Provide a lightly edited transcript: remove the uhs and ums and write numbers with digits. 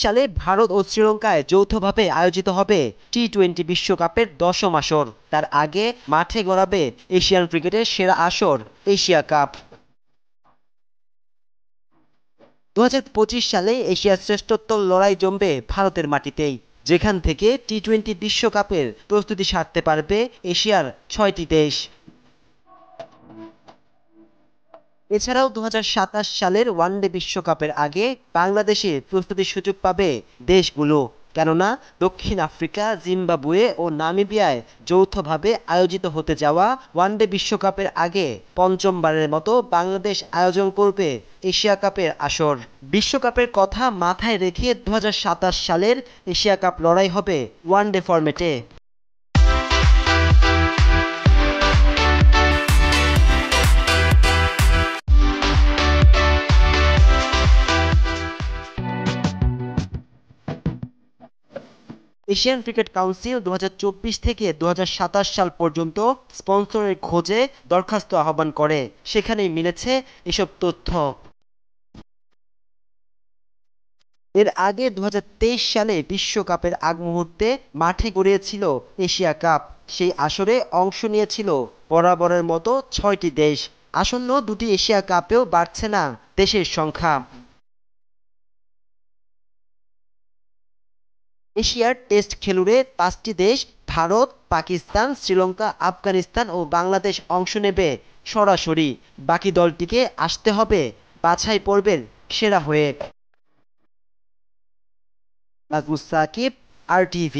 সালে ভারত ও শ্রীলঙ্কায় যৌথভাবে আয়োজিত হবে টি-20 বিশ্বকাপের ১০ম আসর। তার আগে মাঠে গড়াবে এশিয়ান ক্রিকেটের সেরা আসর এশিয়া কাপ। ২০২৫ সালে এশিয়ার শ্রেষ্ঠত্ব লড়াই জমবে ভারতের মাটিতেই, যেখান থেকে টি-20 বিশ্বকাপের প্রস্তুতি সারতে পারবে এশিয়ার ৬টি দেশ। এছাড়াও ২০২৭ সালের ওয়ানডে বিশ্বকাপের আগে বাংলাদেশে প্রস্তুতির সুযোগ পাবে দেশগুলো, কেননা দক্ষিণ আফ্রিকা, জিম্বাবুয়ে ও নামিবিয়ায় যৌথভাবে আয়োজিত হতে যাওয়া ওয়ানডে বিশ্বকাপের আগে পঞ্চমবারের মতো বাংলাদেশ আয়োজন করবে এশিয়া কাপের আসর। বিশ্বকাপের কথা মাথায় রেখে ২০২৭ সালের এশিয়া কাপ লড়াই হবে ওয়ানডে ফরম্যাটে। এশিয়ান ক্রিকেট কাউন্সিল ২০২৪ থেকে ২০২৭ সাল পর্যন্ত স্পন্সরের খোঁজে দরখাস্ত আহ্বান করে, সেখানেই মিলেছে এসব তথ্য। এর আগে ২০২৩ সালে বিশ্বকাপের আগ মুহূর্তে মাঠে গড়িয়েছিল এশিয়া কাপ। সেই আসরে অংশ নিয়েছিল বরাবরের মতো ৬টি দেশ। আসন্ন দুটি এশিয়া কাপেও বাড়ছে না দেশের সংখ্যা। এশিয়ার টেস্ট খেলুড়ে ৫টি দেশ ভারত, পাকিস্তান, শ্রীলঙ্কা, আফগানিস্তান ও বাংলাদেশ অংশ নেবে সরাসরি। বাকি দলটিকে আসতে হবে বাছাই পর্বের সেরা হয়ে। নাজমুস সাকিব, RTV।